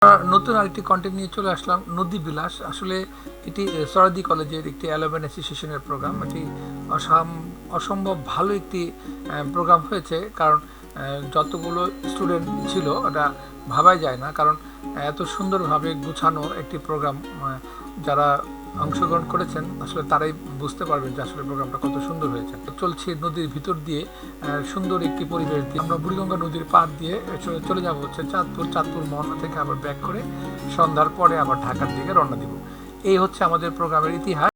নতুন আরেকটি কন্টেন্ট নিয়ে চলে আসলাম, নদী বিলাস। আসলে এটি সরাদি কলেজের একটি অ্যালুমনাই অ্যাসোসিয়েশনের প্রোগ্রাম। এটি অসম্ভব ভালো একটি প্রোগ্রাম হয়েছে, কারণ যতগুলো স্টুডেন্ট ছিল এটা ভাবাই যায় না, কারণ এত সুন্দরভাবে গুছানো একটি প্রোগ্রাম। যারা অংশগ্রহণ করেছেন আসলে তারাই বুঝতে পারবেন যে আসলে প্রোগ্রামটা কত সুন্দর হয়েছে। চলছে নদীর ভিতর দিয়ে, সুন্দর একটি পরিবেশ দিয়ে আমরা বুড়িগঙ্গা নদীর পার দিয়ে চলে যাব হচ্ছে চাঁদপুর মোহনা থেকে আবার ব্যাক করে সন্ধ্যার পরে আবার ঢাকার দিকে রওনা দিব। এই হচ্ছে আমাদের প্রোগ্রামের ইতিহাস।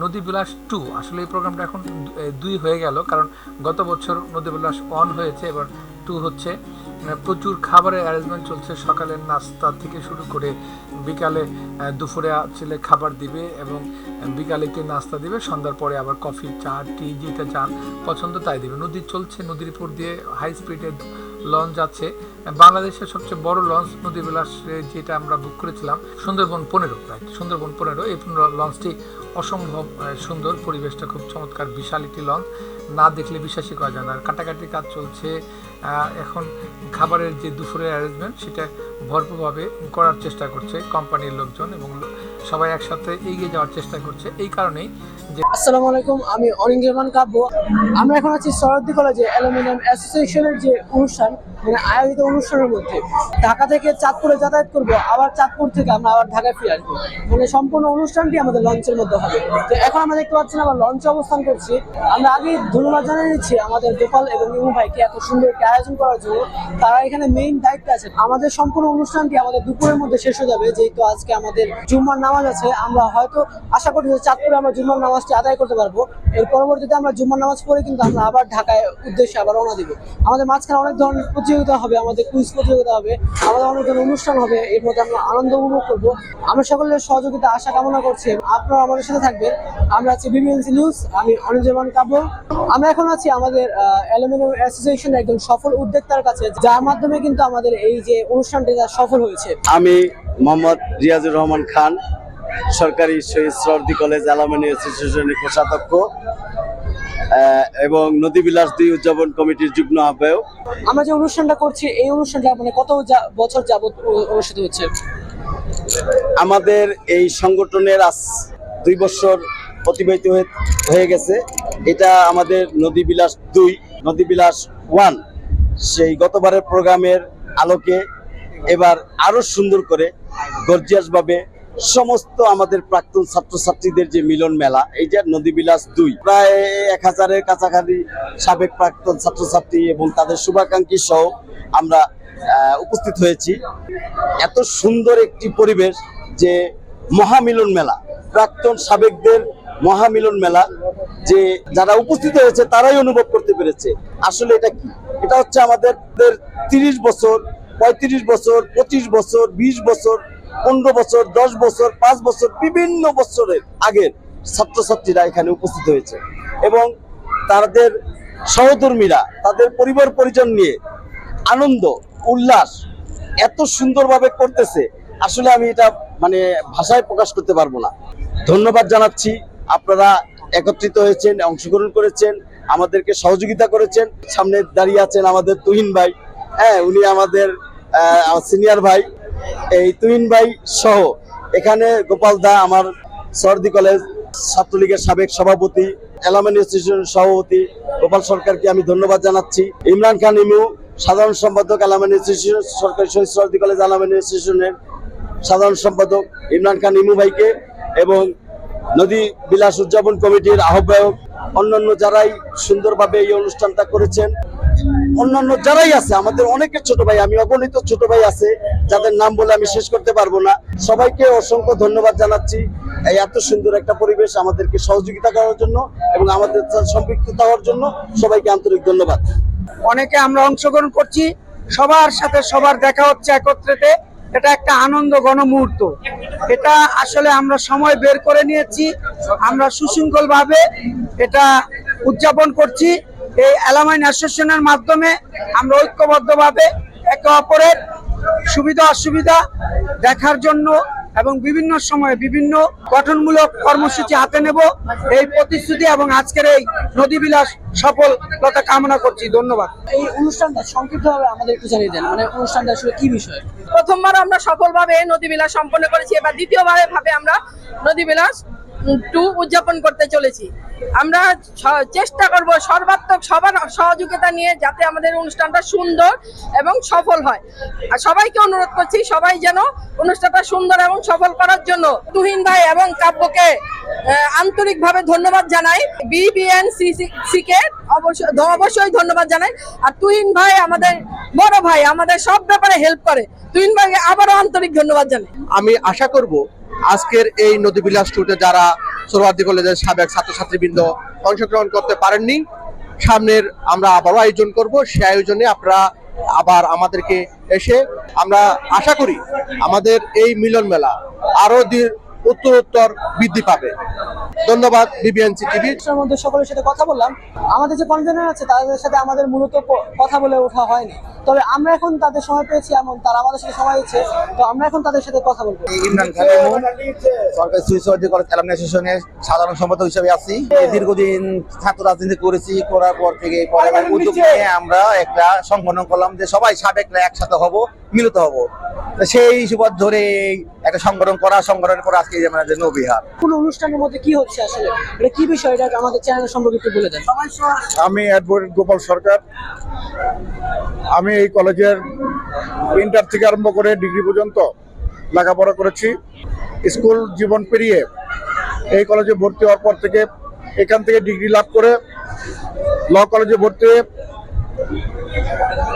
নদী বিলাস 2, আসলে এই প্রোগ্রামটা এখন 2 হয়ে গেল, কারণ গত বছর নদী বিলাস 1 হয়েছে, এবার 2 হচ্ছে। প্রচুর খাবারের অ্যারেঞ্জমেন্ট চলছে, সকালের নাস্তা থেকে শুরু করে বিকালে দুপুরে ছেলে খাবার দিবে এবং বিকালে একটি নাস্তা দিবে, সন্ধ্যার পরে আবার কফি, চা, টি, যেটা যার পছন্দ তাই দিবে। নদী চলছে, নদীর উপর দিয়ে হাই স্পিডের লঞ্চ আছে। বাংলাদেশের সবচেয়ে বড় লঞ্চ নদী বিলাসে যেটা আমরা বুক করেছিলাম, সুন্দরবন 15, রাইট, সুন্দরবন 15। এই লঞ্চটি অসম্ভব সুন্দর, পরিবেশটা খুব চমৎকার, বিশাল একটি লঞ্চ, না দেখলে বিশ্বাসই করা যায় না। আর কাটাকাটি কাজ চলছে। এখন খাবারের যে দুপুরের অ্যারেঞ্জমেন্ট সেটা ভরপুরভাবে করার চেষ্টা করছে কোম্পানির লোকজন, এবং সবাই একসাথে এগিয়ে যাওয়ার চেষ্টা করছে। এই কারণেই যে আসসালামু আলাইকুম, আমি অনিন্দ্রমান কাব্য। আমরা এখন আছি সরাদি কলেজে অ্যালুমিনিয়াম অ্যাসোসিয়েশনের যে অনুষ্ঠান, মানে আয়োজিত অনুষ্ঠানের মধ্যে। ঢাকা থেকে চাঁদপুরে যাতায়াত করব, আবার চাঁদপুর থেকে আমরা আবার ঢাকায় ফিরে আসবো। মানে সম্পূর্ণ অনুষ্ঠানটি আমাদের লঞ্চের মধ্যে হবে। তো এখন আমরা দেখতে পাচ্ছি আমরা লঞ্চে অবস্থান করছি। আমরা আগে ধন্যবাদ জানিয়ে নিচ্ছি আমাদের গোপাল এবং ইমু ভাইকে এত সুন্দর একটি আয়োজন করার জন্য। তারা এখানে মেইন দায়িত্বে আছে। আমাদের সম্পূর্ণ অনুষ্ঠানটি আমাদের দুপুরের মধ্যে শেষ হয়ে যাবে, যেহেতু আজকে আমাদের জুম্মার নামাজ আছে। আমরা হয়তো আশা করি যে চাঁদপুরে আমরা জুম্মার নামাজটি আদায় করতে পারবো। এর পরবর্তীতে আমরা জুম্মার নামাজ পড়ে কিন্তু আমরা আবার ঢাকায় উদ্দেশ্যে আবার রওনা দিব। আমাদের মাঝখানে অনেক ধরনের প্রতিযোগিতা হবে, আমাদের কুইজ প্রতিযোগিতা হবে, আমাদের অনেক ধরনের অনুষ্ঠান হবে। এর মধ্যে আমরা আনন্দ উপভোগ করবো। আমরা সকলের সহযোগিতা আশা কামনা করছি, আপনারা আমাদের সাথে থাকবেন। আমরা আছি বিবিএনসি নিউজ, আমি অনিন্দ্রমান কাব্য। আমরা এখন আছি আমাদের অ্যালুমিনিয়াম অ্যাসোসিয়েশনের একজন সফল উদ্যোক্তার কাছে, যার মাধ্যমে কিন্তু আমাদের এই যে অনুষ্ঠানটি সফল হয়েছে। আমি মোহাম্মদ রিয়াজুর রহমান খান, সরকারি শহীদ সরাদি কলেজ অ্যালুমিনি অ্যাসোসিয়েশনের কোষাধ্যক্ষ এবং নদী বিলাস 2 উদযাপন কমিটির যুগ্ম আহ্বায়ক। আমরা যে অনুষ্ঠানটা করছি, এই অনুষ্ঠানটা মানে কত বছর যাবত অনুষ্ঠিত হচ্ছে? আমাদের এই সংগঠনের আজ 2 বছর অতিবাহিত হয়ে গেছে। এটা আমাদের নদী বিলাস 2, নদী বিলাস 1 সেই গতবারের প্রোগ্রামের আলোকে এবার আরো সুন্দর করে গর্জিয়াস ভাবে সমস্ত আমাদের প্রাক্তন ছাত্রছাত্রীদের যে মিলন মেলা, এই যে নদী বিলাস 2, প্রায় 1000-এর কাছাকাছি সাবেক প্রাক্তন ছাত্রছাত্রী এবং তাদের শুভাকাঙ্ক্ষী সহ আমরা উপস্থিত হয়েছি। এত সুন্দর একটি পরিবেশ যে মহামিলন মেলা, প্রাক্তন সাবেকদের মহামিলন মেলা, যে যারা উপস্থিত হয়েছে তারাই অনুভব করতে পেরেছে আসলে এটা কি। এটা হচ্ছে আমাদের 30 বছর, 35 বছর, 25 বছর, 20 বছর, 15 বছর, 10 বছর, 5 বছর, বিভিন্ন বছরের আগের ছাত্রছাত্রীরা এখানে উপস্থিত হয়েছে এবং তাদের সহধর্মীরা তাদের পরিবার পরিজন নিয়ে আনন্দ উল্লাস এত সুন্দরভাবে করতেছে, আসলে আমি এটা মানে ভাষায় প্রকাশ করতে পারবো না। ধন্যবাদ জানাচ্ছি, আপনারা একত্রিত হয়েছেন, অংশগ্রহণ করেছেন, আমাদেরকে সহযোগিতা করেছেন। সামনে দাঁড়িয়ে আছেন আমাদের তুহিন ভাই, উনি আমাদের সিনিয়র ভাই। এই তুহিন ভাই সহ এখানে গোপাল দা, আমার সরাদি কলেজ ছাত্রলীগের সাবেক সভাপতি, অ্যালুমিনি অ্যাসোসিয়েশনের সভাপতি গোপাল সরকারকে আমি ধন্যবাদ জানাচ্ছি। ইমরান খান ইমু, সাধারণ সম্পাদক অ্যালুমিনি অ্যাসোসিয়েশন, সরকারি শহীদ সরাদি কলেজ অ্যালুমিনি অ্যাসোসিয়েশনের সাধারণ সম্পাদক ইমরান খান ইমু ভাইকে, এবং নদী বিলাস উদযাপন কমিটির আহ্বায়ক, অন্যান্য যারাই সুন্দরভাবে এই অনুষ্ঠানটা করেছেন, অন্যান্য যারাই আছে, আমাদের অনেকের ছোট ভাই, আমি অগণিত ছোট ভাই আছে যাদের নাম বলে আমি শেষ করতে পারবো না। সবাইকে অসংখ্য ধন্যবাদ জানাচ্ছি এই এত সুন্দর একটা পরিবেশ আমাদেরকে সহযোগিতা করার জন্য এবং আমাদের সম্পৃক্ততা হওয়ার জন্য। সবাইকে আন্তরিক ধন্যবাদ। অনেকে আমরা অংশগ্রহণ করছি, সবার সাথে সবার দেখা হচ্ছে একত্রিত। এটা একটা আনন্দ গণমুহূর্ত। এটা আসলে আমরা সময় বের করে নিয়েছি, আমরা সুশৃঙ্খল ভাবে এটা উদযাপন করছি। এই অ্যালুমিনি অ্যাসোসিয়েশনের মাধ্যমে আমরা ঐক্যবদ্ধভাবে একে অপরের সুবিধা অসুবিধা দেখার জন্য এবং বিভিন্ন সময়ে বিভিন্ন গঠনমূলক কর্মসূচি হাতে নেব এই প্রতিশ্রুতি এবং আজকের এই নদী বিলাস সফলতা কামনা করছি। ধন্যবাদ। এই অনুষ্ঠানটা সংক্ষিপ্তভাবে আমাদের একটু জানিয়ে দেন, মানে অনুষ্ঠানটা আসলে কি বিষয়? প্রথমবার আমরা সফলভাবে নদী বিলাস সম্পন্ন করেছি, এবার দ্বিতীয়বারে ভাবে আমরা নদী বিলাস 2 উদযাপন করতে চলেছি। আমরা চেষ্টা করব সর্বাত্মক সবার সহযোগিতা নিয়ে যাতে আমাদের অনুষ্ঠানটা সুন্দর এবং সফল হয়। আর সবাইকে অনুরোধ করছি সবাই যেন অনুষ্ঠানটা সুন্দর এবং সফল করার জন্য তুহিন ভাই এবং কাব্যকে আন্তরিকভাবে ধন্যবাদ জানাই, বিবিএনসিসি কে অবশ্যই ধন্যবাদ জানাই। আর তুহিন ভাই আমাদের বড় ভাই, আমাদের সব ব্যাপারে হেল্প করে। তুহিন ভাইকে আবারও আন্তরিক ধন্যবাদ জানাই। আমি আশা করব আজকের এই নদী বিলাস ট্যুরে যারা সোহরাওয়ার্দী কলেজের সাবেক ছাত্রছাত্রীবৃন্দ অংশগ্রহণ করতে পারেননি, সামনের আমরা আবারও আয়োজন করব। সেই আয়োজনে আপনারা আবার আমাদেরকে এসে, আমরা আশা করি আমাদের এই মিলন মেলা আরো উত্তরোত্তর বৃদ্ধি পাবে। ধন্যবাদ বিবিএনসি টিভি। অনুষ্ঠানের মধ্যে সকলের সাথে কথা বললাম, আমাদের যে কনভেনার আছে তাদের সাথে আমাদের মূলত কথা বলে ওঠা হয়নি, তবে আমরা এখন তাদের সময় পেয়েছি, এমন তারা আমাদের সাথে সময় দিচ্ছে, তো আমরা এখন তাদের সাথে কথা বলবো। ইমরান খান ইমন, সরকারি সুইসাইড কলেজ অ্যালামনি অ্যাসোসিয়েশনের সাধারণ সম্পাদক হিসেবে আছি। দীর্ঘদিন ছাত্র রাজনীতি করেছি, করার পর থেকে উদ্যোগ নিয়ে আমরা একটা সংগঠন করলাম যে সবাই সাবেকরা একসাথে হব, মিলিত হব। সেই সুবাদ ধরে একটা সংগঠন করা আজকে আমাদের নৌবিহার। কোন অনুষ্ঠানের মধ্যে কি হচ্ছে আসলে, এটা কি বিষয়, এটা আমাদের চ্যানেল সম্পর্কে একটু বলে দেন। আমি অ্যাডভোকেট গোপাল সরকার। আমি এই কলেজের ইন্টার থেকে আরম্ভ করে ডিগ্রি পর্যন্ত লেখাপড়া করেছি। স্কুল জীবন পেরিয়ে এই কলেজে ভর্তি হওয়ার পর থেকে এখান থেকে ডিগ্রি লাভ করে ল কলেজে ভর্তি হয়ে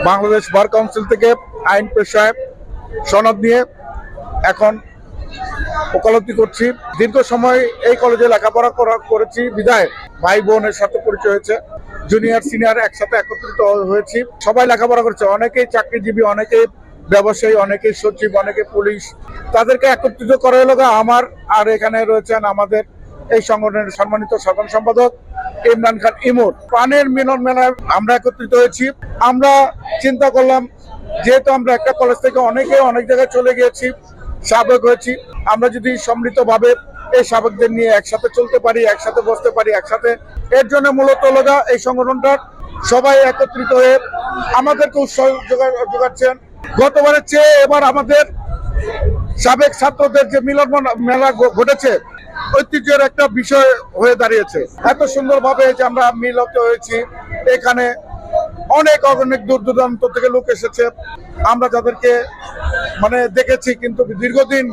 বাংলাদেশ বার কাউন্সিল থেকে আইন পেশায় সনদ নিয়ে এখন ওকালতি করছি। দীর্ঘ সময় এই কলেজে লেখাপড়া করেছি বিধায় ভাই বোনের সাথে পরিচয় হয়েছে। জুনিয়র সিনিয়র একসাথে একত্রিত হয়েছি, সবাই লেখাপড়া করছে, অনেকেই চাকরিজীবী, অনেকেই ব্যবসায়ী, অনেকেই সচিব, অনেকে পুলিশ। তাদেরকে একত্রিত করা হলো আমার। আর এখানে রয়েছেন আমাদের এই সংগঠনের সম্মানিত সাধারণ সম্পাদক ইমরান খান ইমন। প্রাণের মিলন মেলায় আমরা একত্রিত হয়েছি। আমরা চিন্তা করলাম, যেহেতু আমরা একটা কলেজ থেকে অনেকে অনেক জায়গায় চলে গিয়েছি, সাবেক হয়েছি, আমরা যদি সম্মিলিতভাবে এই সাবেকদের নিয়ে একসাথে চলতে পারি, একসাথে বসতে পারি, একসাথে, এর জন্য মূলত লগা এই সংগঠনটার সবাই একত্রিত হয়ে আমাদেরকে উৎসাহ যোগাচ্ছেন। গতবারের চেয়ে এবার আমাদের সাবেক ছাত্রদের যে মিলন মেলা ঘটেছে ঐতিহ্যের একটা বিষয় হয়ে দাঁড়িয়েছে। এত সুন্দরভাবে যে আমরা মিলিত হয়েছি, এখানে অনেক দূর দূরান্ত থেকে লোক এসেছে। আমরা যাদেরকে দেখেছি কিন্তু দীর্ঘদিন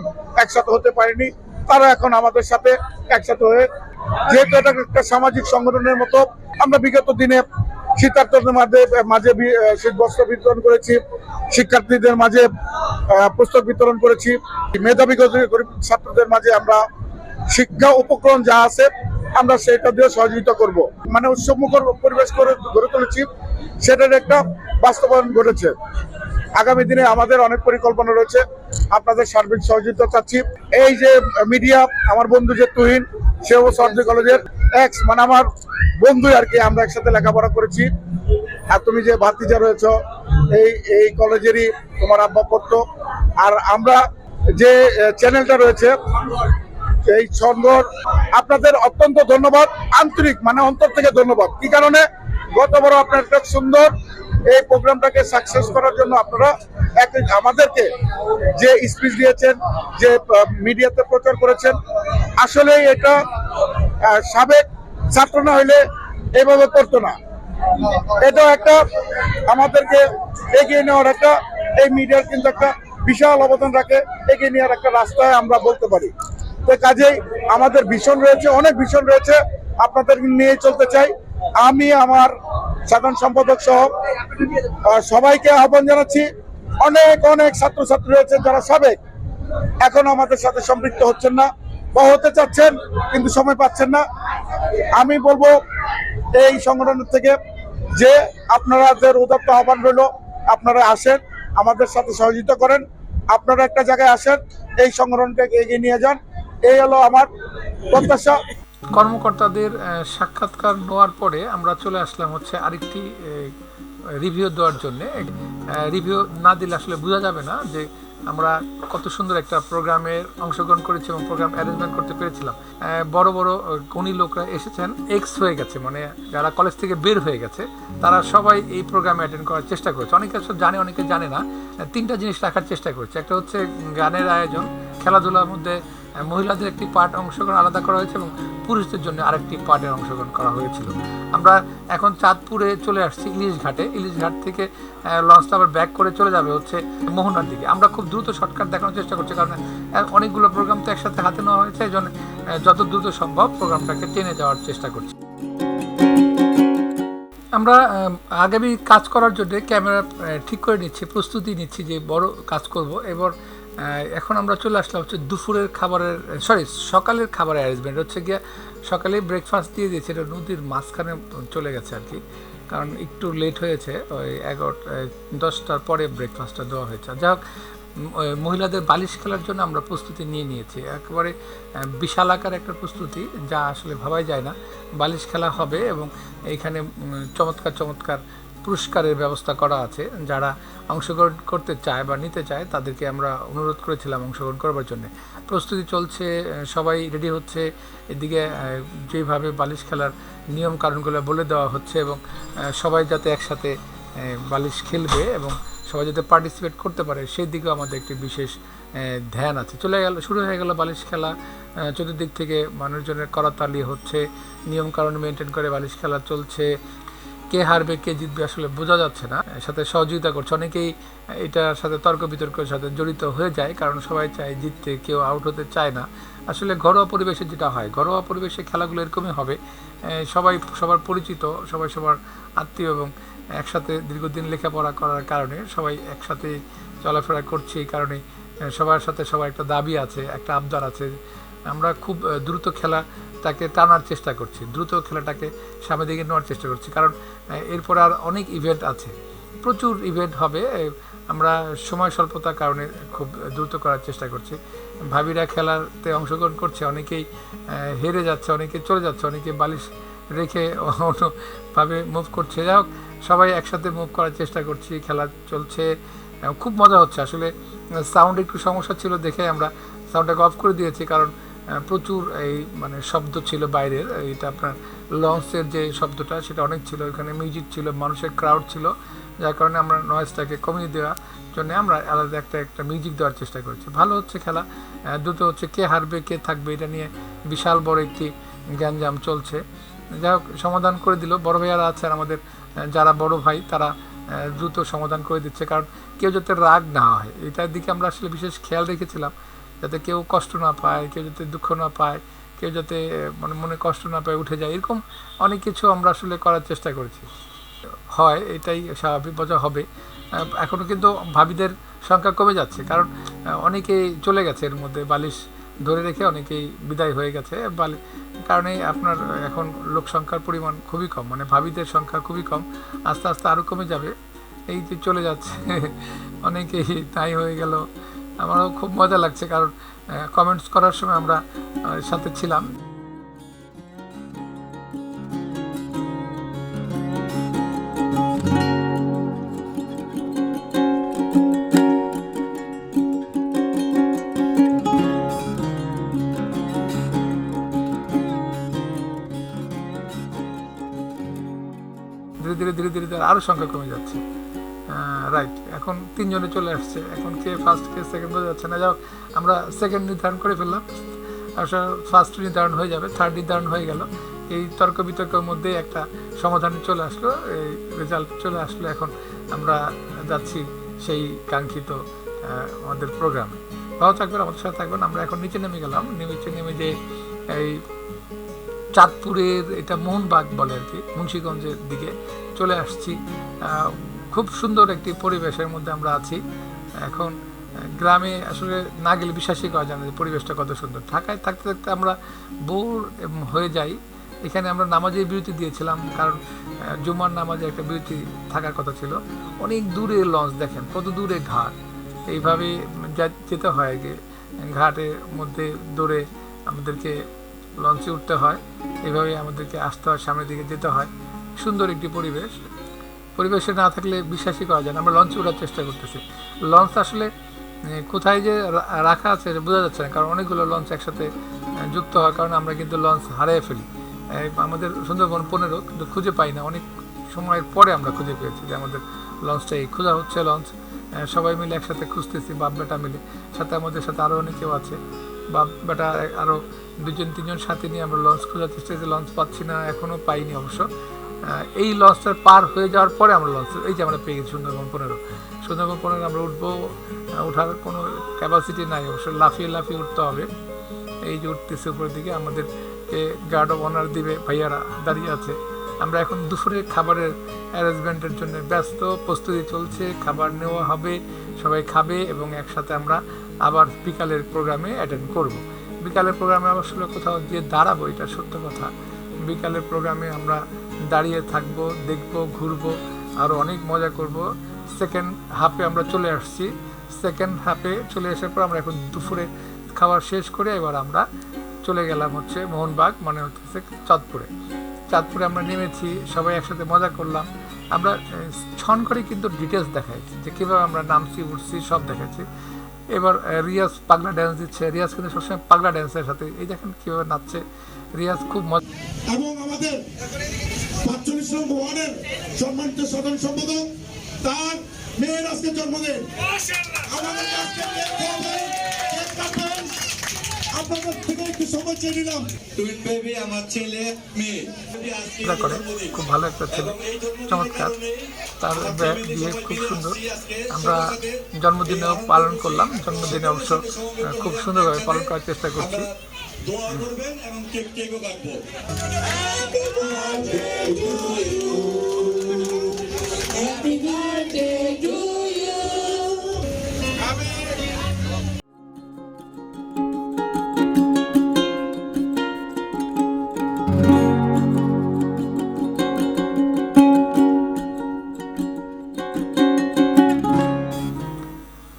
একসাথে হতে পারিনি, তারা এখন আমাদের সাথে একসাথে হয়ে, যেহেতু এটা একটা সামাজিক সংগঠনের মতো, আমরা বিগত দিনে শীতার্থদের মাঝে শীতবস্ত্র বিতরণ করেছি, শিক্ষার্থীদের মাঝে পুস্তক বিতরণ করেছি, মেধাবী গরিব ছাত্রদের মাঝে আমরা শিক্ষা উপকরণ যা আছে আমরা সেটা দিয়ে সহযোগিতা করব। উৎসবমুখর পরিবেশ করে গড়ে তুলেছি, সেটার একটা বাস্তবায়ন ঘটেছে। আগামী দিনে আমাদের অনেক পরিকল্পনা রয়েছে, আপনাদের সার্বিক সহযোগিতা চাচ্ছি। এই যে মিডিয়া, আমার বন্ধু যে তুহিন, সেও সরকারি কলেজের আমার বন্ধু আর কি, আমরা একসাথে লেখাপড়া করেছি। আর তুমি যে ভাতিজা রয়েছ, এই কলেজেরই তোমার আব্বা পড়তো। আর আমরা যে চ্যানেলটা রয়েছে এই সংঘর, আপনাদের অত্যন্ত ধন্যবাদ, আন্তরিক অন্তর থেকে ধন্যবাদ। কি কারণে? গতবার আপনার একটা সুন্দর এই প্রোগ্রামটাকে সাকসেস করার জন্য আপনারা আমাদেরকে যে স্পিচ দিয়েছেন, যে মিডিয়াতে প্রচার করেছেন, আসলে এটা সাবেক ছাত্র না হইলে এইভাবে করতো না। এটা একটা আমাদেরকে এগিয়ে নেওয়ার একটা, এই মিডিয়ার কিন্তু একটা বিশাল অবদান রাখে, এগিয়ে নেওয়ার একটা রাস্তায় আমরা বলতে পারি। তো কাজেই আমাদের ভিশন রয়েছে, অনেক ভিশন রয়েছে, আপনাদের নিয়ে চলতে চাই। আমি আমার সাধারণ সম্পাদক সহ সবাইকে আহ্বান জানাচ্ছি। অনেক ছাত্রছাত্রী রয়েছে যারা সাবেক, এখন আমাদের সাথে সম্পৃক্ত হচ্ছেন না বা হতে চাচ্ছেন কিন্তু সময় পাচ্ছেন না। আমি বলবো এই সংগঠনের থেকে যে আপনাদের উদাত্ত আহ্বান রইল, আপনারা আসেন, আমাদের সাথে সহযোগিতা করেন, আপনারা একটা জায়গায় আসেন, এই সংগঠনটাকে এগিয়ে নিয়ে যান, এই হলো আমার প্রত্যাশা। কর্মকর্তাদের সাক্ষাৎকার নেওয়ার পরে আমরা চলে আসলাম আরেকটি রিভিউ দেওয়ার জন্য। রিভিউ না দিলে আসলে বোঝা যাবে না যে আমরা কত সুন্দর একটা প্রোগ্রামের অংশগ্রহণ করেছি এবং প্রোগ্রাম অ্যারেঞ্জমেন্ট করতে পেরেছিলাম। বড় বড় গুণী লোকরা এসেছেন, এক্স হয়ে গেছে, মানে যারা কলেজ থেকে বের হয়ে গেছে, তারা সবাই এই প্রোগ্রামে অ্যাটেন্ড করার চেষ্টা করেছে। অনেকে আসলে জানে, অনেকে জানে না। তিনটা জিনিস রাখার চেষ্টা করেছে। একটা হচ্ছে গানের আয়োজন, খেলাধুলার মধ্যে মহিলাদের একটি পার্ট অংশগ্রহণ আলাদা করা হয়েছে এবং পুরুষদের জন্য আরেকটি পার্টের অংশগ্রহণ করা হয়েছিল। আমরা এখন চাঁদপুরে চলে আসছি, ইলিশ ঘাটে। ইলিশ ঘাট থেকে লঞ্চটা আবার ব্যাক করে চলে যাবে হচ্ছে মোহনার দিকে। আমরা খুব দ্রুত শর্টকাট দেখানোর চেষ্টা করছি, কারণ অনেকগুলো প্রোগ্রাম তো একসাথে হাতে নেওয়া হয়েছে, এই জন্য যত দ্রুত সম্ভব প্রোগ্রামটাকে টেনে যাওয়ার চেষ্টা করছি। আমরা আগামী কাজ করার জন্য ক্যামেরা ঠিক করে নিচ্ছি, প্রস্তুতি নিচ্ছি যে বড় কাজ করব। এবার এখন আমরা চলে আসলাম হচ্ছে দুপুরের খাবারের, সকালের খাবারের অ্যারেঞ্জমেন্ট হচ্ছে গিয়ে সকালে ব্রেকফাস্ট দিয়ে দিয়েছে, এটা নদীর মাঝখানে চলে গেছে আর কি, কারণ একটু লেট হয়েছে, ওই 10টার পরে ব্রেকফাস্টটা দেওয়া হয়েছে। যাই হোক, মহিলাদের বালিশ খেলার জন্য আমরা প্রস্তুতি নিয়ে নিয়েছি, একেবারে বিশাল আকার একটা প্রস্তুতি, যা আসলে ভাবাই যায় না। বালিশ খেলা হবে এবং এইখানে চমৎকার চমৎকার পুরস্কারের ব্যবস্থা করা আছে। যারা অংশগ্রহণ করতে চায় বা নিতে চায় তাদেরকে আমরা অনুরোধ করেছিলাম অংশগ্রহণ করবার জন্য। প্রস্তুতি চলছে, সবাই রেডি হচ্ছে। এদিকে যেভাবে বালিশ খেলার নিয়ম কানুনগুলো বলে দেওয়া হচ্ছে এবং সবাই যাতে একসাথে বালিশ খেলবে এবং সবাই যাতে পার্টিসিপেট করতে পারে সেই দিকেও আমাদের একটি বিশেষ ধ্যান আছে। শুরু হয়ে গেল বালিশ খেলা। চতুর্দিক থেকে মানুষজনের করতালি হচ্ছে, নিয়মকানুন মেনটেন করে বালিশ খেলা চলছে। কে হারবে কে জিতবে আসলে বোঝা যাচ্ছে না, সাথে সহযোগিতা করছে অনেকেই, এটার সাথে তর্ক বিতর্কের সাথে জড়িত হয়ে যায়, কারণ সবাই চায় জিততে, কেউ আউট হতে চায় না। আসলে ঘরোয়া পরিবেশে যেটা হয়, ঘরোয়া পরিবেশে খেলাগুলো এরকমই হবে, সবাই সবার পরিচিত, সবাই সবার আত্মীয় এবং একসাথে দীর্ঘদিন লেখাপড়া করার কারণে সবাই একসাথে চলাফেরা করছে। এই কারণে সবার সাথে সবার একটা দাবি আছে, একটা আবদার আছে। আমরা খুব দ্রুত খেলাটাকে টানার চেষ্টা করছি, দ্রুত খেলাটাকে সামনের দিকে নেওয়ার চেষ্টা করছি, কারণ এরপর আর অনেক ইভেন্ট আছে, প্রচুর ইভেন্ট হবে। আমরা সময় স্বল্পতার কারণে খুব দ্রুত করার চেষ্টা করছি। ভাবিরা খেলাতে অংশগ্রহণ করছে, অনেকেই হেরে যাচ্ছে, অনেকে চলে যাচ্ছে, অনেকে বালিশ রেখে অন্যভাবে মুভ করছে। যাই হোক, সবাই একসাথে মুভ করার চেষ্টা করছি, খেলা চলছে, খুব মজা হচ্ছে। আসলে সাউন্ড একটু সমস্যা ছিল দেখে আমরা সাউন্ডটাকে অফ করে দিয়েছি, কারণ প্রচুর মানে শব্দ ছিল বাইরের। এটা আপনার লঞ্চের যে শব্দটা সেটা অনেক ছিল, এখানে মিউজিক ছিল, মানুষের ক্রাউড ছিল, যার কারণে আমরা নয়েজটাকে কমিয়ে দেওয়ার জন্য আমরা আলাদা একটা মিউজিক দেওয়ার চেষ্টা করছি। ভালো হচ্ছে খেলা, দ্রুত হচ্ছে, কে হারবে কে থাকবে এটা নিয়ে বিশাল বড় একটি গ্যাঞ্জাম চলছে। যাই হোক, সমাধান করে দিল বড় ভাইয়ারা আছেন আমাদের, যারা বড় ভাই তারা দ্রুত সমাধান করে দিচ্ছে, কারণ কেউ যাতে রাগ না হয় এটার দিকে আমরা আসলে বিশেষ খেয়াল রেখেছিলাম, যাতে কেউ কষ্ট না পায়, কেউ যাতে দুঃখ না পায়, কেউ যাতে মনে কষ্ট না পায়, উঠে যায়, এরকম অনেক কিছু আমরা আসলে করার চেষ্টা করেছি। হয় এটাই স্বাভাবিক, মজা হবে। এখনও কিন্তু ভাবিদের সংখ্যা কমে যাচ্ছে, কারণ অনেকেই চলে গেছে, এর মধ্যে বালিশ ধরে রেখে অনেকেই বিদায় হয়ে গেছে। কারণে আপনার এখন লোক সংখ্যার পরিমাণ খুবই কম, মানে ভাবিদের সংখ্যা খুবই কম, আস্তে আস্তে আরও কমে যাবে। এই যে চলে যাচ্ছে অনেকেই, তাই হয়ে গেল। আমারও খুব মজা লাগছে, কারণ কমেন্টস করার সময় আমরা সাথে ছিলাম। ধীরে ধীরে আরও সংখ্যা কমে যাচ্ছে। রাইট, এখন 3 জনে চলে আসছে, এখন কে ফার্স্ট কে সেকেন্ড বোঝা যাচ্ছে না। যাই আমরা সেকেন্ড নির্ধারণ করে ফেললাম, আসলে ফার্স্ট নির্ধারণ হয়ে যাবে, থার্ড নির্ধারণ হয়ে গেল। এই তর্ক বিতর্কের মধ্যে একটা সমাধান চলে আসলো, এই রেজাল্ট চলে আসলো। এখন আমরা যাচ্ছি সেই কাঙ্ক্ষিত আমাদের প্রোগ্রামে। ভালো থাকবেন, আমাদের সাথে থাকবেন। আমরা এখন নিচে নেমে গেলাম, নেমে যে এই চাঁদপুরের, এটা মোহনবাগ বলে আর কি, মুন্সিগঞ্জের দিকে চলে আসছি। খুব সুন্দর একটি পরিবেশের মধ্যে আমরা আছি এখন। গ্রামে আসলে না গেলে বিশ্বাসই করা যায় না যে পরিবেশটা কত সুন্দর। ঢাকায় থাকতে থাকতে আমরা বোর হয়ে যাই। এখানে আমরা নামাজের বিরতি দিয়েছিলাম, কারণ জুমার নামাজে একটা বিরতি থাকার কথা ছিল। অনেক দূরে লঞ্চ, দেখেন কত দূরে ঘাট, এইভাবে যেতে হয়, ঘাটের মধ্যে দৌড়ে আমাদেরকে লঞ্চে উঠতে হয়, এইভাবে আমাদেরকে আসতে হয়, সামনের দিকে যেতে হয়। সুন্দর একটি পরিবেশে না থাকলে বিশ্বাসই করা যায় না। আমরা লঞ্চে ওঠার চেষ্টা করতেছি। লঞ্চ আসলে কোথায় যে রাখা আছে এটা বোঝা যাচ্ছে না, কারণ অনেকগুলো লঞ্চ একসাথে যুক্ত হওয়ার কারণে আমরা কিন্তু লঞ্চ হারিয়ে ফেলি। আমাদের সুন্দরবন 15 কিন্তু খুঁজে পাই না, অনেক সময়ের পরে আমরা খুঁজে পেয়েছি যে আমাদের লঞ্চটা এই খোঁজা হচ্ছে লঞ্চ। সবাই মিলে একসাথে খুঁজতেছি, বাপ বেটা মিলে, সাথে আমাদের সাথে আরও অনেকেও আছে, বাপ বেটা আরও 2-3জন সাথে নিয়ে আমরা লঞ্চ খোঁজার চেষ্টা করছি, লঞ্চ পাচ্ছি না, এখনও পাইনি অবশ্য। এই লঞ্চটার পার হয়ে যাওয়ার পরে আমরা লঞ্চ, এই যে আমরা পেয়ে গেছি সুন্দরবন 15। সুন্দরবন 15 আমরা উঠবো, ওঠার কোনো ক্যাপাসিটি নাই, অবশ্য লাফিয়ে লাফিয়ে উঠতে হবে। এই যে উঠতেছে উপরের দিকে, আমাদেরকে গার্ড অফ অনার দিবে, ভাইয়ারা দাঁড়িয়ে আছে। আমরা এখন দুপুরে খাবারের অ্যারেঞ্জমেন্টের জন্য ব্যস্ত, প্রস্তুতি চলছে, খাবার নেওয়া হবে, সবাই খাবে এবং একসাথে আমরা আবার বিকালের প্রোগ্রামে অ্যাটেন্ড করব। বিকালের প্রোগ্রামে আসলে কোথাও গিয়ে দাঁড়াবো, এটা সত্য কথা। বিকালের প্রোগ্রামে আমরা দাঁড়িয়ে থাকবো, দেখবো, ঘুরবো, আরও অনেক মজা করব। সেকেন্ড হাফে আমরা চলে আসছি। সেকেন্ড হাফে চলে আসার পর আমরা এখন দুপুরে খাবার শেষ করে এবার আমরা চলে গেলাম হচ্ছে মোহনবাগ, মানে হচ্ছে চাঁদপুরে। চাঁদপুরে আমরা নেমেছি, সবাই একসাথে মজা করলাম। আমরা ছন করে কিন্তু ডিটেলস দেখাইছি যে কীভাবে আমরা নামছি, উঠছি, সব দেখাচ্ছি। এবার রিয়াজ পাগলা ড্যান্স দিচ্ছে। রিয়াজ কিন্তু সবসময় পাগলা ড্যান্সের সাথে, এই দেখেন কীভাবে নাচছে রিয়াজ, খুব মজা। এবং আমাদের 45 নং ওয়ার্ডের সম্মানিত সাধারণ সম্পাদক, তার মেয়ের আজকে জন্মদিন। আমাদের আপনাদের থেকে একটু সময় চেয়ে নিলাম। টুইন বেবি আমার ছেলে মেয়ে করে, খুব ভালো একটা ছেলে, চমৎকার, তার বিয়ে খুব সুন্দর। আমরা জন্মদিনেও পালন করলাম, জন্মদিনে অবশ্য খুব সুন্দরভাবে পালন করার চেষ্টা করছি। দোয়া করবেন এবং কেকও কাটবো।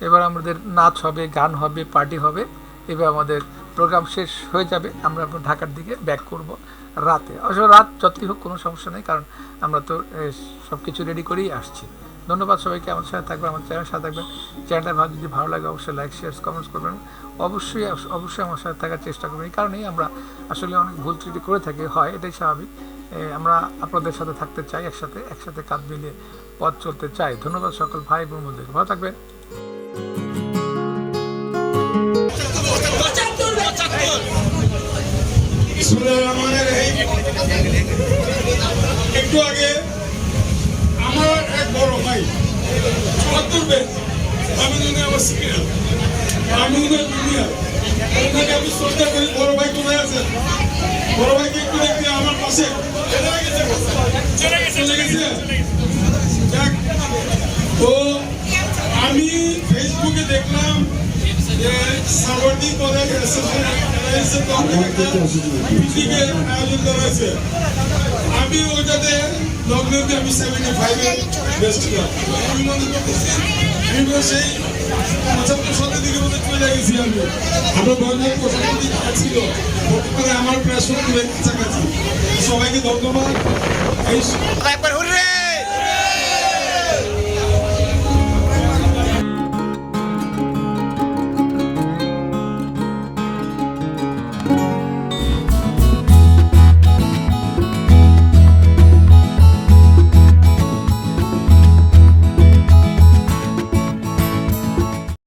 এবার আমাদের নাচ হবে, গান হবে, পার্টি হবে। এবার আমাদের প্রোগ্রাম শেষ হয়ে যাবে, আমরা ঢাকার দিকে ব্যাক করব রাতে। অবশ্য রাত যতই হোক কোনো সমস্যা নেই, কারণ আমরা তো সব কিছু রেডি করেই আসছি। ধন্যবাদ সবাইকে, আমার সাথে থাকবেন, আমার চ্যানেলের সাথে থাকবেন। চ্যানেলটা যদি ভালো লাগে অবশ্যই লাইক, শেয়ার, কমেন্টস করবেন। অবশ্যই আমার সাথে থাকার চেষ্টা করবেন। এই কারণেই আমরা আসলে অনেক ভুল ত্রুটি করে থাকি, হয়, এটাই স্বাভাবিক। আমরা আপনাদের সাথে থাকতে চাই, একসাথে কাঁধ মিলিয়ে পথ চলতে চাই। ধন্যবাদ সকল ভাই বোন বন্ধুদের, ভালো থাকবেন। একটু আগে আমার এক বড় ভাই 74 ব্যাচ, আমি আমার সিনিয়র, আমি জুনিয়র, ওনাকে আমি শ্রদ্ধা করি। বড় ভাই কোথায় আছেন? বড় ভাইকে একটু দেখতে আমার পাশে চলে গেছে। তো আমি ফেসবুকে দেখলাম যে সাবর্দি কলেজ আয়োজন করা হয়েছে। আমি ওটাতে লগ্নতে আমি 75-এর বেস্ট ছিলাম। আমি মনে করতেছি আমি সেই 75 সালের দিকে মধ্যে চলে গেছি। আমি আমার বন্ধুদের প্রশাসনিক ছিল আমার প্রায় 70-এর কাছাকাছি। সবাইকে ধন্যবাদ।